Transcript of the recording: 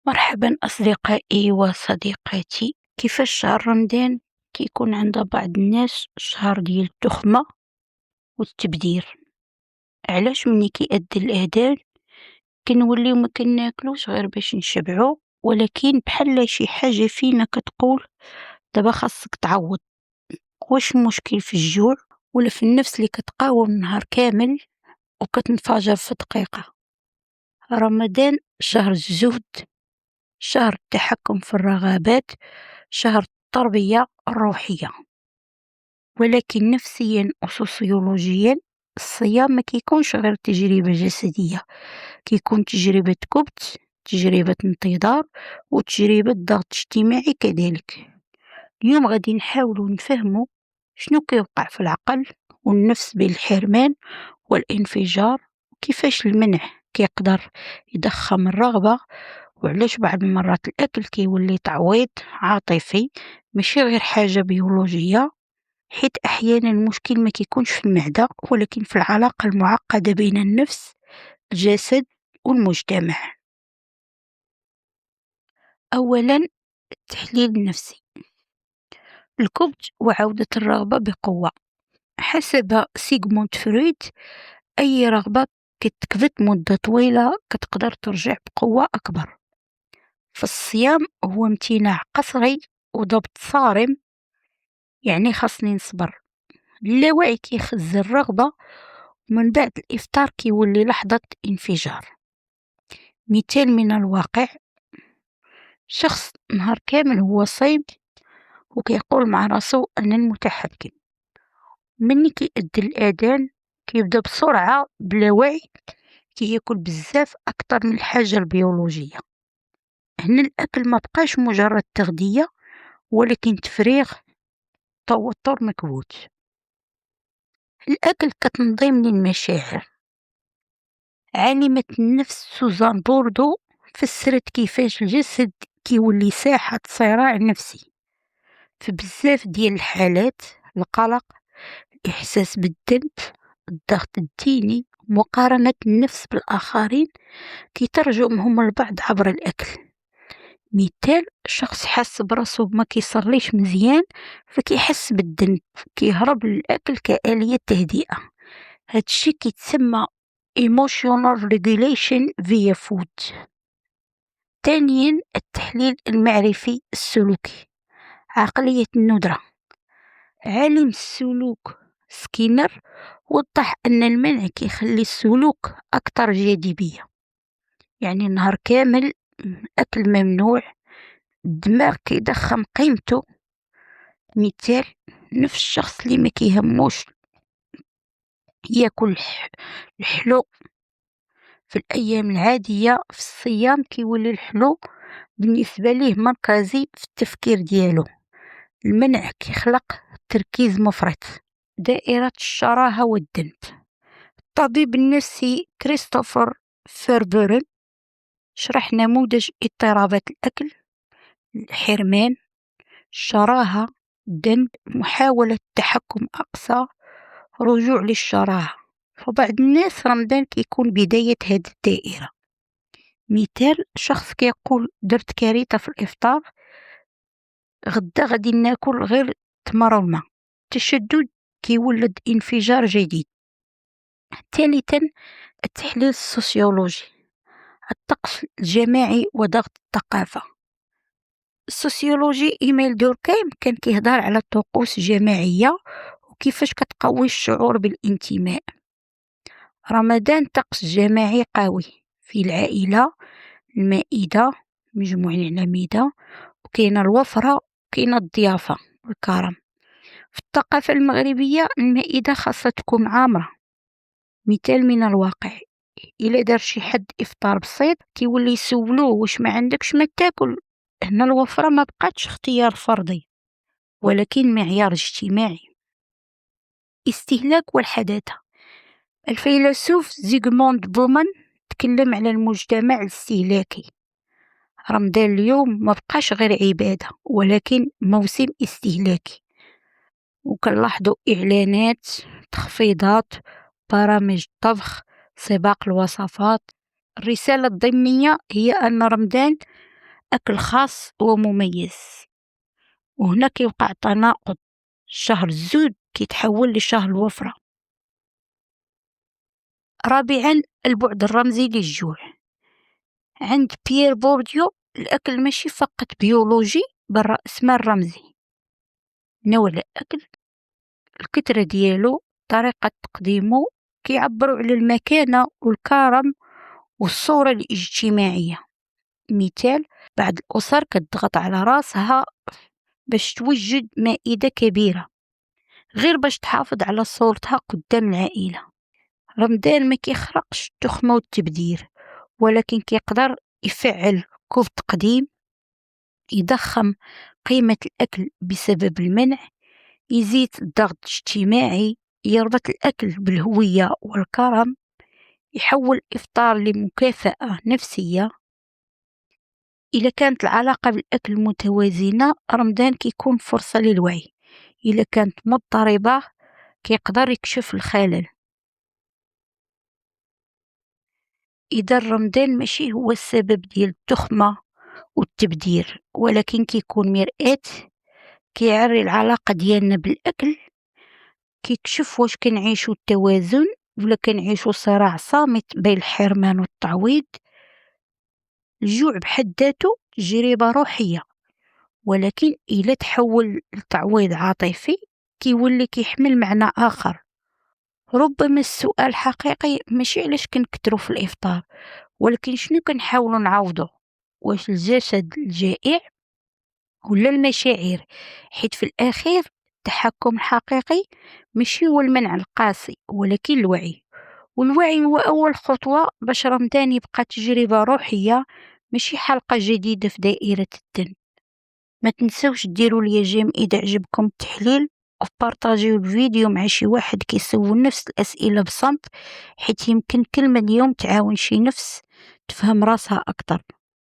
مرحبا أصدقائي وصديقاتي، كيفاش شهر رمضان كيكون عند بعض الناس شهر ديال التخمة والتبذير. علاش ملي كيأذن الأذان كنوليو ما كناكلوش غير باش نشبعو، ولكن بحال شي حاجة فينا كتقول دابا خاصك تعوض. واش المشكل في الجوع ولا في النفس اللي كتقاوم النهار كامل وكتنفجر في دقيقة؟ رمضان شهر الزهد، شهر التحكم في الرغبات، شهر التربية الروحية. ولكن نفسيا وسوسيولوجيا الصيام ما كيكونش غير تجربة جسدية، كيكون تجربة كبت، تجربة انتظار، وتجربة ضغط اجتماعي كذلك. اليوم غادي نحاولوا نفهموا شنو كيوقع في العقل والنفس بين الحرمان والانفجار، وكيفاش المنع كيقدر يضخم الرغبة، وعلاش بعض المرات الأكل كيولي تعويض عاطفي ماشي غير حاجة بيولوجية، حيت أحيانا المشكل ما كيكونش في المعدة ولكن في العلاقة المعقدة بين النفس، الجسد والمجتمع. أولا، التحليل النفسي. الكبت وعودة الرغبة بقوة. حسب سيغموند فرويد، أي رغبة كتكبت مدة طويلة كتقدر ترجع بقوة أكبر. فالصيام هو امتناع قسري وضبط صارم، يعني خاصني نصبر. اللاوعي كيخزن الرغبة، ومن بعد الإفطار كيولي لحظة انفجار. مثال من الواقع: شخص نهار كامل هو صايم وكيقول مع راسو أنا المتحكم، مني كيأذن الأذان كيبدا بسرعة بلا وعي كياكل بزاف أكتر من الحاجة البيولوجية. هنا الأكل ما بقاش مجرد تغذية ولكن تفريغ، توتر مكبوت. الأكل كتنظيم للمشاعر. عالمة النفس سوزان بوردو فسرت كيفاش الجسد كيولي ساحة صراع نفسي. في بزاف ديال الحالات القلق، الإحساس بالذنب، الضغط الديني، مقارنة النفس بالآخرين كيترجمهم البعض عبر الأكل. مثال: شخص حاس براسو ما كيصليش مزيان فكيحس بالذنب، كيهرب للأكل كآلية تهدئة. هادشي كيتسمى emotional regulation via food. ثانيا، التحليل المعرفي السلوكي. عقلية الندرة. عالم السلوك سكينر وضح أن المنع كيخلي السلوك أكثر جاذبية، يعني نهار كامل أكل ممنوع الدماغ كيضخم قيمته. مثال: نفس الشخص اللي ما كيهموش ياكل الحلو في الأيام العادية، في الصيام كيولي الحلو بالنسبة ليه مركزي في التفكير ديالو. المنع كيخلق تركيز مفرط. دائرة الشراهة والذنب. الطبيب النفسي كريستوفر فيربرن شرح نموذج اضطرابات الأكل: الحرمان، الشراهة، الذنب، محاولة تحكم أقصى، رجوع للشراهة. فبعض الناس رمضان كيكون بداية هذه الدائرة. مثال: شخص كيقول درت كارثة في الإفطار، غدا غادي ناكل غير تمر والماء. التشدد كيولد انفجار جديد. ثالثا، التحليل السوسيولوجي. الطقس الجماعي وضغط الثقافة. السوسيولوجي إيميل دوركايم كان كيهضر على الطقوس الجماعية وكيفاش كتقوي الشعور بالانتماء. رمضان طقس جماعي قوي، في العائلة المائدة، مجموعين على ميدة، وكاين الوفرة، كاين الضيافة والكرم. في الثقافة المغربية المائدة خاصة تكون عامرة. مثال من الواقع: إلا دار شي حد إفطار بسيط كيولي يسولوه واش ما عندكش ما تاكل. هنا الوفرة ما بقاتش اختيار فردي ولكن معيار اجتماعي. استهلاك والحداثة. الفيلسوف زيغموند بومان تكلم على المجتمع الاستهلاكي. رمضان اليوم ما بقاش غير عبادة ولكن موسم استهلاكي، وكنلاحظوا إعلانات، تخفيضات، برامج طبخ، سباق الوصفات. الرسالة الضمنية هي أن رمضان أكل خاص ومميز، وهنا كيوقع تناقض. شهر الزود كيتحول لشهر الوفرة. رابعا، البعد الرمزي للجوع. عند بيير بورديو الأكل ماشي فقط بيولوجي بل رأس مال رمزي. نوع الأكل، الكثرة ديالو، طريقة تقديمه كيعبروا على المكانة والكرم والصورة الاجتماعية. مثال، بعض الأسر كتضغط على راسها باش توجد مائدة كبيرة غير باش تحافظ على صورتها قدام العائلة. رمضان ما كيخرقش التخمة والتبذير، ولكن كيقدر يفعل كوب تقديم، يضخم قيمة الأكل بسبب المنع، يزيد الضغط الاجتماعي، يربط الأكل بالهوية والكرم، يحول الإفطار لمكافأة نفسية. إذا كانت العلاقة بالأكل متوازنة، رمضان كيكون فرصة للوعي. إذا كانت مضطربة كيقدر يكشف الخلل. إذا رمضان ماشي هو السبب ديال التخمة والتبذير، ولكن كيكون مرآة، كيعري العلاقة ديالنا بالأكل، كيكشف واش كنعيشو التوازن ولا كنعيشو صراع صامت بين الحرمان والتعويض. الجوع بحد ذاته تجربة روحية، ولكن إلا تحول لتعويض عاطفي كيولي كيحمل معنى آخر. ربما السؤال الحقيقي ماشي علاش كنكترو في الإفطار، ولكن شنو كنحاولو نعوضو، واش الجسد الجائع ولا المشاعر؟ حيت في الأخير التحكم الحقيقي ماشي هو المنع القاسي ولكن الوعي. والوعي هو أول خطوة باش رمضان يبقى تجربة روحية ماشي حلقة جديدة في دائرة الذنب. ما تنسوش ديروا لي جيم إذا عجبكم التحليل، وبارطاجيو الفيديو مع شي واحد كيسول نفس الأسئلة بصمت، حيت يمكن كلمة اليوم تعاون شي نفس تفهم راسها أكتر.